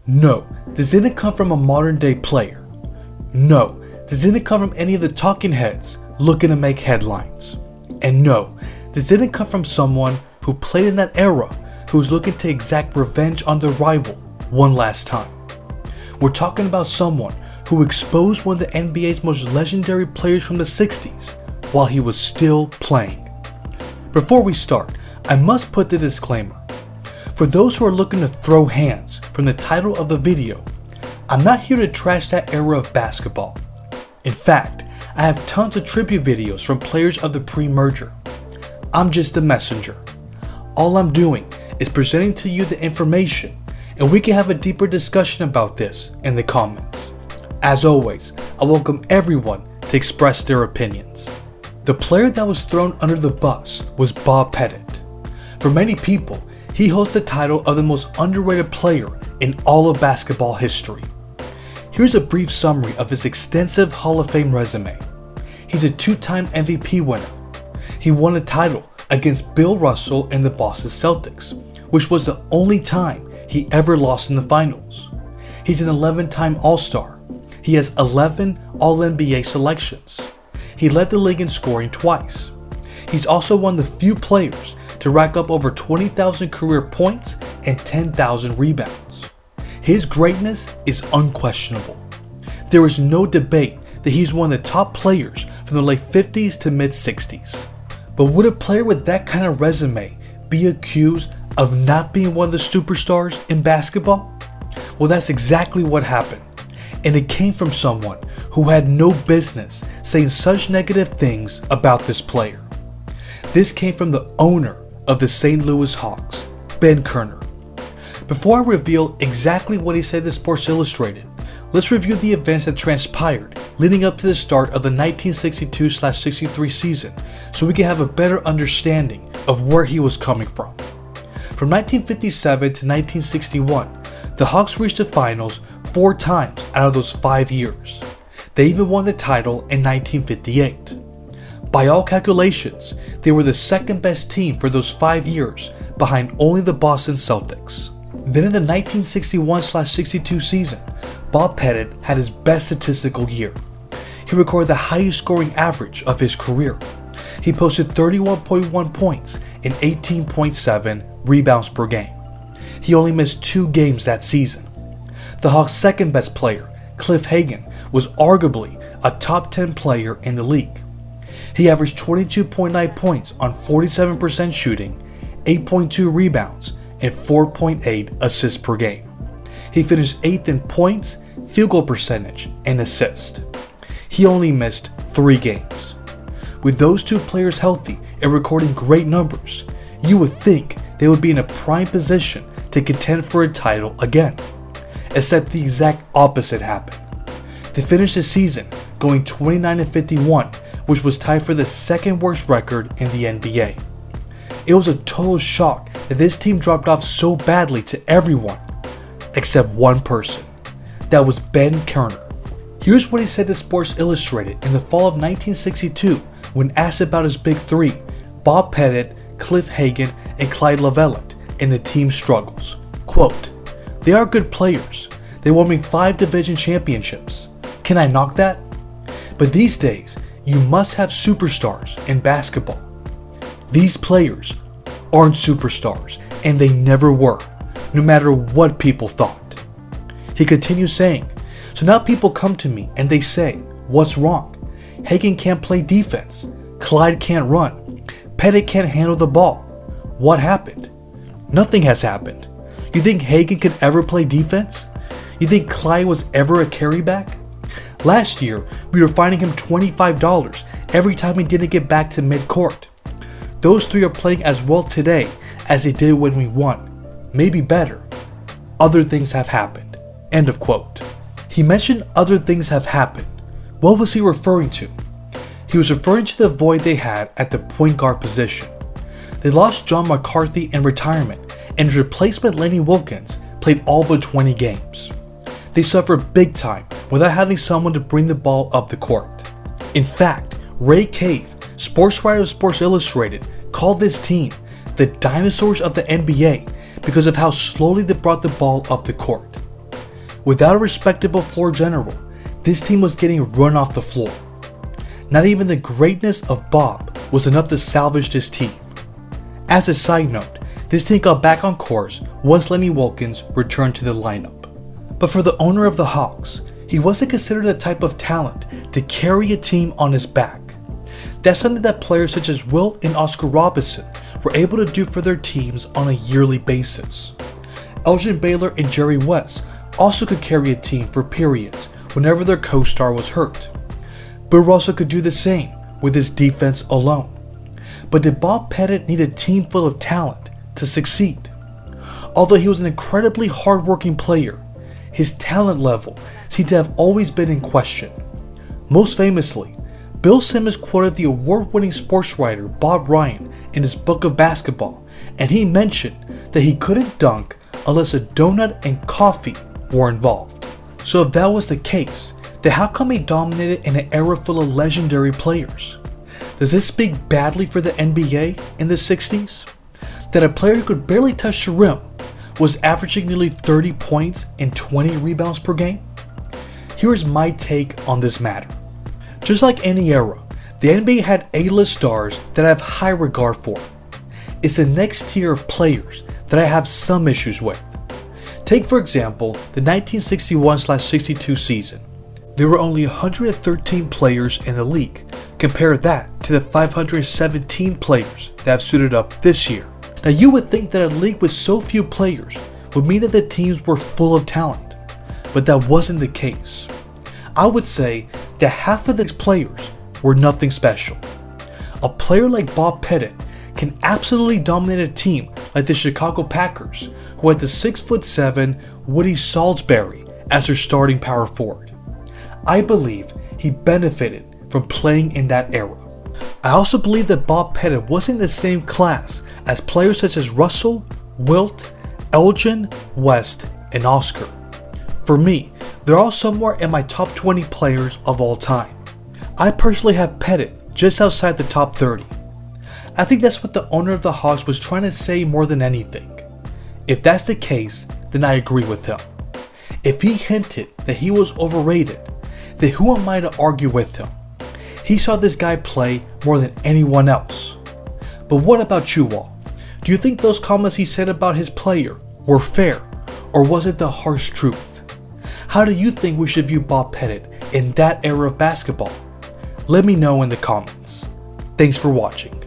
No, this didn't come from a modern day player. No, this didn't come from any of the talking heads looking to make headlines. And no, this didn't come from someone who played in that era who was looking to exact revenge on their rival one last time. We're talking about someone who exposed one of the NBA's most legendary players from the 60s while he was still playing. Before we start, I must put the disclaimer. For those who are looking to throw hands from the title of the video, I'm not here to trash that era of basketball. In fact, I have tons of tribute videos from players of the pre-merger. I'm just a messenger. All I'm doing is presenting to you the information, and we can have a deeper discussion about this in the comments. As always, I welcome everyone to express their opinions. The player that was thrown under the bus was Bob Pettit. For many people, he holds the title of the most underrated player in all of basketball history. Here's a brief summary of his extensive Hall of Fame resume. He's a two-time MVP winner. He won a title against Bill Russell and the Boston Celtics, which was the only time he ever lost in the finals. He's an 11-time All-Star. He has 11 All-NBA selections. He led the league in scoring twice. He's also one of the few players to rack up over 20,000 career points and 10,000 rebounds. His greatness is unquestionable. There is no debate that he's one of the top players from the late 50s to mid 60s. But would a player with that kind of resume be accused of not being one of the superstars in basketball? Well, that's exactly what happened. And it came from someone who had no business saying such negative things about this player. This came from the owner of the St. Louis Hawks, Ben Kerner. Before I reveal exactly what he said to Sports Illustrated, let's review the events that transpired leading up to the start of the 1962-63 season so we can have a better understanding of where he was coming from. From 1957 to 1961, the Hawks reached the finals 4 times out of those 5 years. They even won the title in 1958. By all calculations, they were the second best team for those 5 years, behind only the Boston Celtics. Then in the 1961-62 season, Bob Pettit had his best statistical year. He recorded the highest scoring average of his career. He posted 31.1 points and 18.7 rebounds per game. He only missed 2 games that season. The Hawks' second best player, Cliff Hagan, was arguably a top 10 player in the league. He averaged 22.9 points on 47% shooting, 8.2 rebounds, and 4.8 assists per game. He finished 8th in points, field goal percentage, and assist. He only missed 3 games. With those 2 players healthy and recording great numbers, you would think they would be in a prime position to contend for a title again. Except the exact opposite happened. They finished the season going 29-51, which was tied for the second worst record in the NBA. It was a total shock that this team dropped off so badly to everyone, except one person. That was Ben Kerner. Here's what he said to Sports Illustrated in the fall of 1962 when asked about his big 3, Bob Pettit, Cliff Hagan, and Clyde Lovellette, and the team's struggles. Quote, "They are good players. They won me 5 division championships. Can I knock that? But these days, you must have superstars in basketball. These players aren't superstars, and they never were, no matter what people thought." He continues saying, "So now people come to me and they say, what's wrong? Hagan can't play defense. Clyde can't run. Pettit can't handle the ball. What happened? Nothing has happened. You think Hagan could ever play defense? You think Clyde was ever a carryback? Last year, we were fining him $25 every time he didn't get back to midcourt. Those 3 are playing as well today as they did when we won. Maybe better. Other things have happened." End of quote. He mentioned other things have happened. What was he referring to? He was referring to the void they had at the point guard position. They lost John McCarthy in retirement, and his replacement Lenny Wilkins played all but 20 games. They suffered big time without having someone to bring the ball up the court. In fact, Ray Cave, sports writer of Sports Illustrated, called this team the dinosaurs of the NBA because of how slowly they brought the ball up the court. Without a respectable floor general, this team was getting run off the floor. Not even the greatness of Bob was enough to salvage this team. As a side note, this team got back on course once Lenny Wilkens returned to the lineup. But for the owner of the Hawks, he wasn't considered the type of talent to carry a team on his back. That's something that players such as Wilt and Oscar Robertson were able to do for their teams on a yearly basis. Elgin Baylor and Jerry West also could carry a team for periods whenever their co-star was hurt. Bill Russell could do the same with his defense alone. But did Bob Pettit need a team full of talent to succeed? Although he was an incredibly hard-working player, his talent level seemed to have always been in question. Most famously, Bill Simmons quoted the award-winning sports writer Bob Ryan in his book of basketball, and he mentioned that he couldn't dunk unless a donut and coffee were involved. So if that was the case, then how come he dominated in an era full of legendary players? Does this speak badly for the NBA in the 60s? That a player who could barely touch the rim was averaging nearly 30 points and 20 rebounds per game? Here's my take on this matter. Just like any era, the NBA had A-list stars that I have high regard for. It's the next tier of players that I have some issues with. Take for example the 1961-62 season. There were only 113 players in the league. Compare that to the 517 players that have suited up this year. Now you would think that a league with so few players would mean that the teams were full of talent, but that wasn't the case. I would say that half of these players were nothing special. A player like Bob Pettit can absolutely dominate a team like the Chicago Packers, who had the 6'7" Woody Salisbury as their starting power forward. I believe he benefited from playing in that era. I also believe that Bob Pettit wasn't in the same class as players such as Russell, Wilt, Elgin, West, and Oscar. For me, they're all somewhere in my top 20 players of all time. I personally have Pettit just outside the top 30. I think that's what the owner of the Hawks was trying to say more than anything. If that's the case, then I agree with him. If he hinted that he was overrated, then who am I to argue with him? He saw this guy play more than anyone else. But what about you all? Do you think those comments he said about his player were fair, or was it the harsh truth? How do you think we should view Bob Pettit in that era of basketball? Let me know in the comments. Thanks for watching.